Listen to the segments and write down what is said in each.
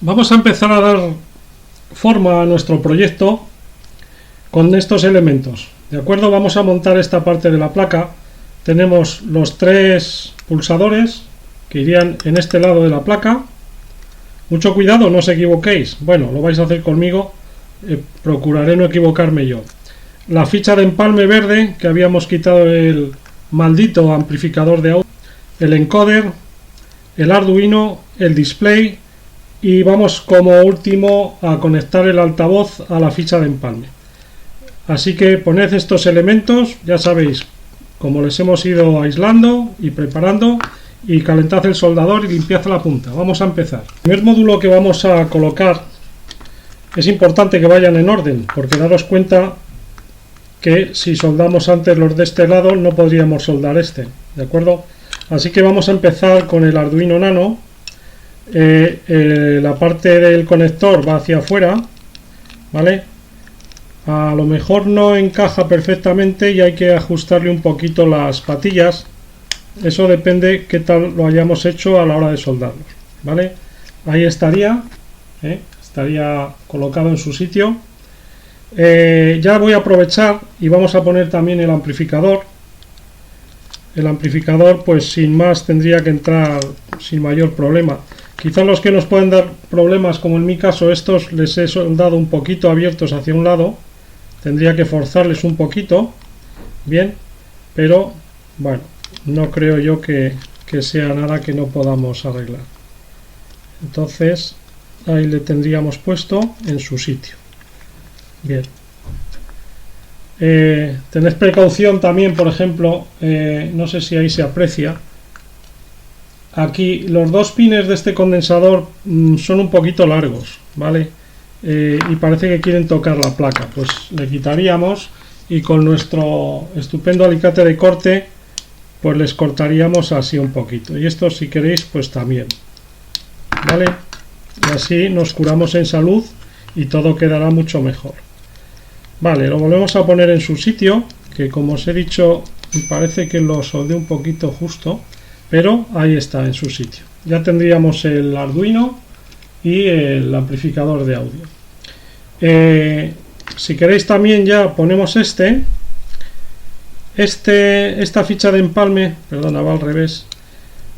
Vamos a empezar a dar forma a nuestro proyecto con estos elementos. ¿De acuerdo? Vamos a montar esta parte de la placa. Tenemos los tres pulsadores que irían en este lado de la placa. Mucho cuidado, no os equivoquéis. Bueno, lo vais a hacer conmigo. Procuraré no equivocarme yo. La ficha de empalme verde, que habíamos quitado el maldito amplificador de audio, el encoder, el Arduino, el display, y vamos como último a conectar el altavoz a la ficha de empalme. Así que poned estos elementos, ya sabéis, como les hemos ido aislando y preparando, y calentad el soldador y limpiad la punta. Vamos a empezar. El primer módulo que vamos a colocar es importante que vayan en orden, porque daros cuenta que si soldamos antes los de este lado no podríamos soldar este, ¿de acuerdo? Así que vamos a empezar con el Arduino Nano. La parte del conector va hacia afuera, ¿vale? A lo mejor no encaja perfectamente y hay que ajustarle un poquito las patillas. Eso depende qué tal lo hayamos hecho a la hora de soldarlos, ¿vale? Ahí estaría, estaría colocado en su sitio. Ya voy a aprovechar y vamos a poner también el amplificador. El amplificador, pues sin más, tendría que entrar sin mayor problema. Quizás los que nos pueden dar problemas, como en mi caso, estos les he soldado un poquito abiertos hacia un lado. Tendría que forzarles un poquito, bien, pero bueno, no creo yo que sea nada que no podamos arreglar. Entonces, ahí le tendríamos puesto en su sitio. Bien. Tened precaución también, por ejemplo, no sé si ahí se aprecia. Aquí los dos pines de este condensador son un poquito largos, ¿vale? Y parece que quieren tocar la placa. Pues le quitaríamos y con nuestro estupendo alicate de corte pues les cortaríamos así un poquito. Y esto, si queréis, pues también, ¿vale? Y así nos curamos en salud y todo quedará mucho mejor. Vale, lo volvemos a poner en su sitio, que como os he dicho, me parece que lo soldé un poquito justo, pero ahí está en su sitio. Ya tendríamos el Arduino y el amplificador de audio. Si queréis también ya ponemos esta ficha de empalme, perdona, va al revés,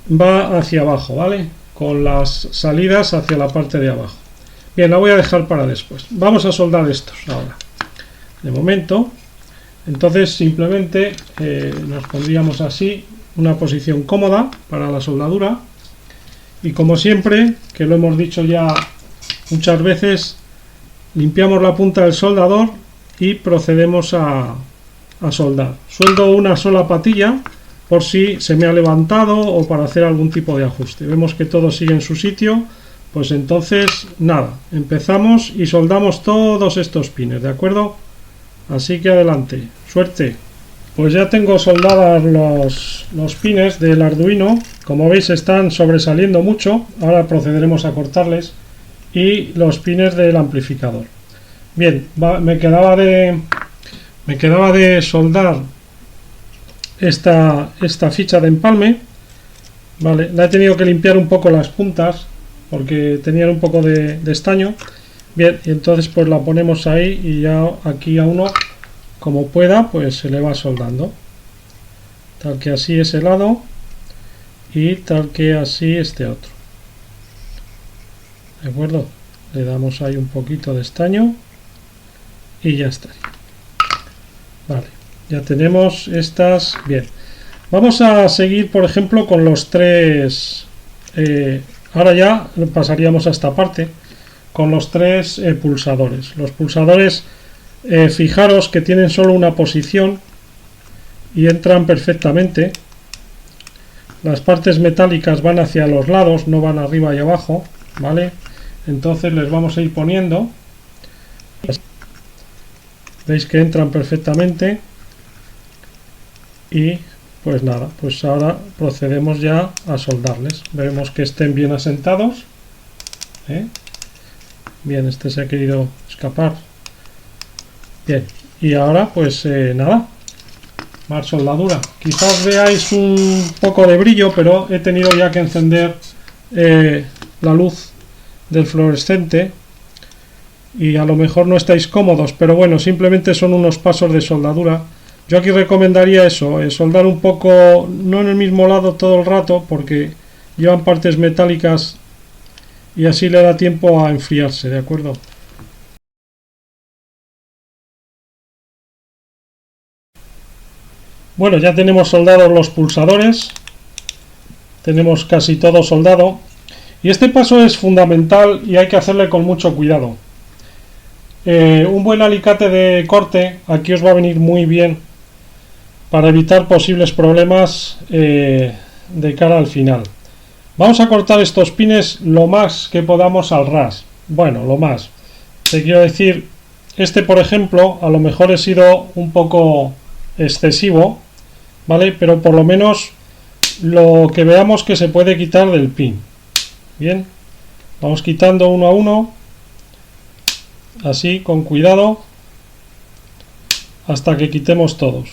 va hacia abajo, ¿vale? Con las salidas hacia la parte de abajo. Bien, la voy a dejar para después. Vamos a soldar estos ahora. De momento, entonces simplemente nos pondríamos así, una posición cómoda para la soldadura, y como siempre, que lo hemos dicho ya muchas veces, limpiamos la punta del soldador y procedemos a soldar. Sueldo una sola patilla por si se me ha levantado o para hacer algún tipo de ajuste. Vemos que todo sigue en su sitio, pues entonces nada, empezamos y soldamos todos estos pines, ¿de acuerdo? Así que adelante, suerte. Pues ya tengo soldadas los pines del Arduino. Como veis están sobresaliendo mucho. Ahora procederemos a cortarles. Y los pines del amplificador. Bien, me quedaba de soldar esta ficha de empalme. Vale, la he tenido que limpiar un poco las puntas porque tenían un poco de estaño. Bien, y entonces pues la ponemos ahí y ya aquí a uno, como pueda, pues se le va soldando. Tal que así ese lado y tal que así este otro. ¿De acuerdo? Le damos ahí un poquito de estaño y ya está. Vale, ya tenemos estas. Bien. Vamos a seguir, por ejemplo, con los tres. Ahora ya pasaríamos a esta parte. Con los tres pulsadores. Los pulsadores, fijaros que tienen solo una posición y entran perfectamente. Las partes metálicas van hacia los lados, no van arriba y abajo, ¿vale? Entonces les vamos a ir poniendo. Veis que entran perfectamente. Y pues nada, pues ahora procedemos ya a soldarles. Vemos que estén bien asentados. Bien, este se ha querido escapar. Bien, y ahora pues nada, más soldadura. Quizás veáis un poco de brillo, pero he tenido ya que encender la luz del fluorescente y a lo mejor no estáis cómodos, pero bueno, simplemente son unos pasos de soldadura. Yo aquí recomendaría eso, soldar un poco, no en el mismo lado todo el rato, porque llevan partes metálicas y así le da tiempo a enfriarse, ¿de acuerdo? Bueno, ya tenemos soldados los pulsadores, tenemos casi todo soldado, y este paso es fundamental y hay que hacerle con mucho cuidado. Un buen alicate de corte aquí os va a venir muy bien para evitar posibles problemas de cara al final. Vamos a cortar estos pines lo más que podamos al ras. Bueno, lo más. Te quiero decir, este por ejemplo, a lo mejor he sido un poco excesivo, ¿vale? Pero por lo menos lo que veamos que se puede quitar del pin. Bien, vamos quitando uno a uno, así, con cuidado, hasta que quitemos todos.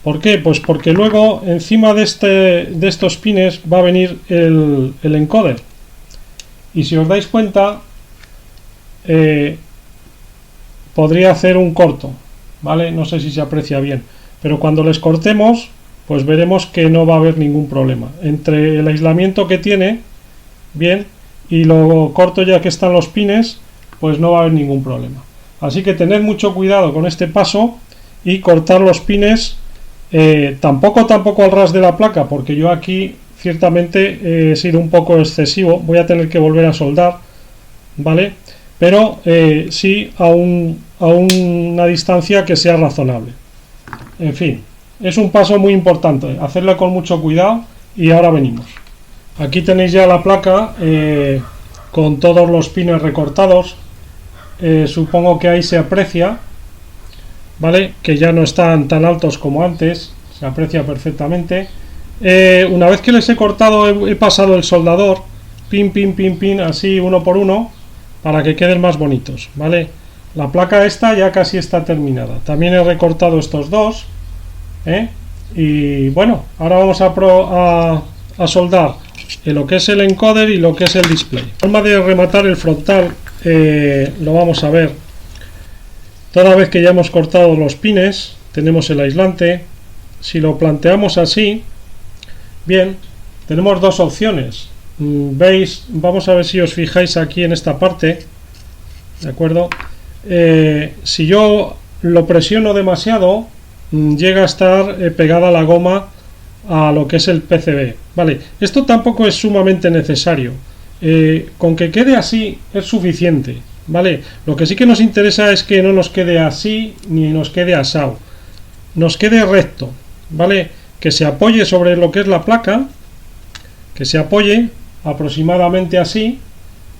¿Por qué? Pues porque luego encima de estos pines va a venir el encoder. Y si os dais cuenta, podría hacer un corto, ¿vale? No sé si se aprecia bien, pero cuando les cortemos, pues veremos que no va a haber ningún problema. Entre el aislamiento que tiene, bien, y lo corto ya que están los pines, pues no va a haber ningún problema. Así que tened mucho cuidado con este paso y cortar los pines. Tampoco al ras de la placa, porque yo aquí ciertamente he sido un poco excesivo, voy a tener que volver a soldar, ¿vale? Pero sí a una distancia que sea razonable. En fin, es un paso muy importante, hacerlo con mucho cuidado. Y ahora venimos. Aquí tenéis ya la placa con todos los pines recortados. Supongo que ahí se aprecia, ¿vale? Que ya no están tan altos como antes, se aprecia perfectamente. Una vez que les he cortado, he pasado el soldador, pin, así uno por uno, para que queden más bonitos, ¿vale? La placa esta ya casi está terminada. También he recortado estos dos, y bueno, ahora vamos a soldar lo que es el encoder y lo que es el display. La forma de rematar el frontal lo vamos a ver. Toda vez que ya hemos cortado los pines, tenemos el aislante. Si lo planteamos así, bien, tenemos dos opciones. Veis, vamos a ver si os fijáis aquí en esta parte, ¿de acuerdo? Si yo lo presiono demasiado, llega a estar pegada la goma a lo que es el PCB, ¿vale? Esto tampoco es sumamente necesario. Con que quede así es suficiente, ¿vale? Lo que sí que nos interesa es que no nos quede así ni nos quede asado, nos quede recto, ¿vale? Que se apoye sobre lo que es la placa, que se apoye aproximadamente así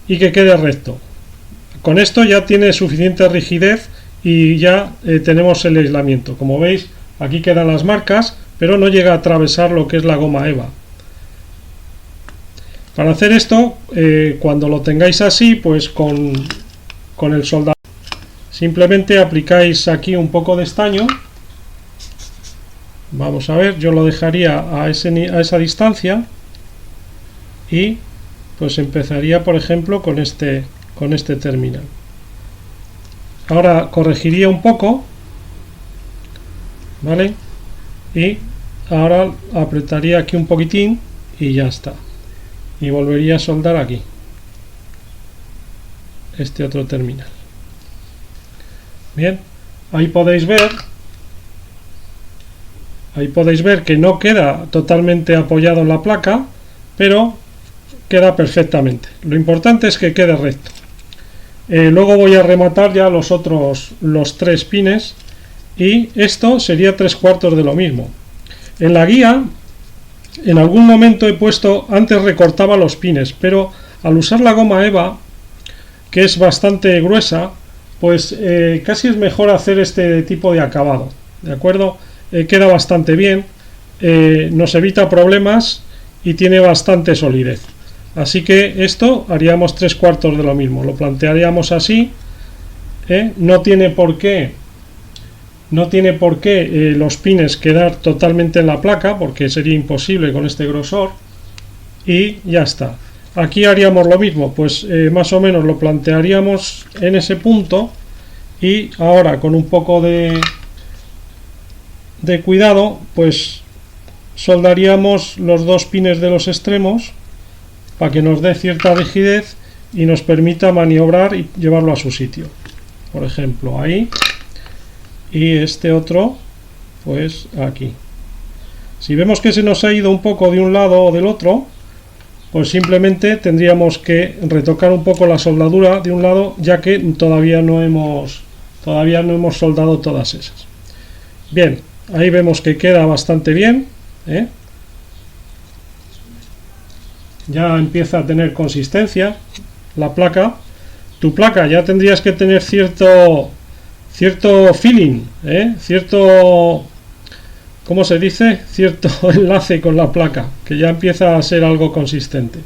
y que quede recto. Con esto ya tiene suficiente rigidez y ya tenemos el aislamiento. Como veis, aquí quedan las marcas, pero no llega a atravesar lo que es la goma eva. Para hacer esto, cuando lo tengáis así, pues con el soldador simplemente aplicáis aquí un poco de estaño. Vamos a ver, yo lo dejaría a esa distancia y pues empezaría, por ejemplo, con este terminal. Ahora corregiría un poco, ¿vale? Y ahora apretaría aquí un poquitín y ya está. Y volvería a soldar aquí este otro terminal. Bien, ahí podéis ver que no queda totalmente apoyado en la placa, pero queda perfectamente. Lo importante es que quede recto. Luego voy a rematar ya los tres pines, y esto sería 3/4 de lo mismo. En la guía en algún momento he puesto, antes recortaba los pines, pero al usar la goma eva, que es bastante gruesa, pues casi es mejor hacer este tipo de acabado, ¿de acuerdo? Queda bastante bien, nos evita problemas y tiene bastante solidez. Así que esto haríamos 3/4 de lo mismo, lo plantearíamos así. No tiene por qué los pines quedar totalmente en la placa, porque sería imposible con este grosor, y ya está. aquí haríamos lo mismo, pues más o menos lo plantearíamos en ese punto, y ahora con un poco de cuidado pues soldaríamos los dos pines de los extremos para que nos dé cierta rigidez y nos permita maniobrar y llevarlo a su sitio, por ejemplo ahí, y este otro pues aquí. Si vemos que se nos ha ido un poco de un lado o del otro, pues simplemente tendríamos que retocar un poco la soldadura de un lado, ya que todavía no hemos soldado todas esas. Bien, ahí vemos que queda bastante bien, ¿eh? Ya empieza a tener consistencia la placa. Tu placa ya tendrías que tener cierto feeling, cierto, ¿cómo se dice? Cierto enlace con la placa, que ya empieza a ser algo consistente.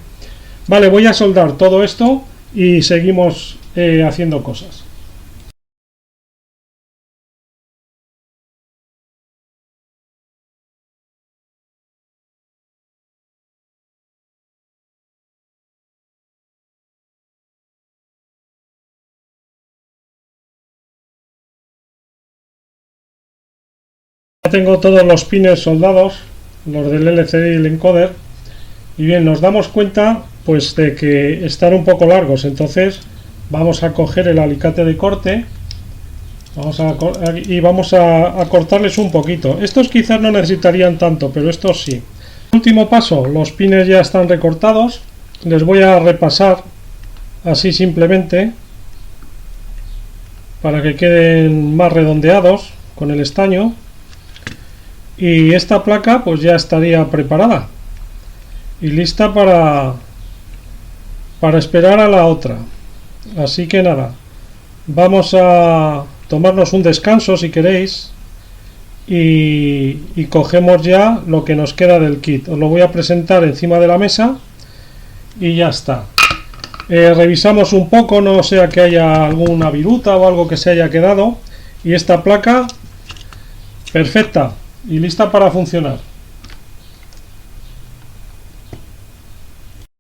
Vale, voy a soldar todo esto y seguimos haciendo cosas. Ya tengo todos los pines soldados, los del LCD y el encoder, y bien, nos damos cuenta pues de que están un poco largos, entonces vamos a coger el alicate de corte, vamos a cortarles un poquito. Estos quizás no necesitarían tanto, pero estos sí. Último paso, los pines ya están recortados, les voy a repasar así simplemente para que queden más redondeados con el estaño, y esta placa pues ya estaría preparada y lista para esperar a la otra. Así que nada, vamos a tomarnos un descanso si queréis y cogemos ya lo que nos queda del kit. Os lo voy a presentar encima de la mesa y ya está. Revisamos un poco, no sea que haya alguna viruta o algo que se haya quedado, y esta placa perfecta y lista para funcionar.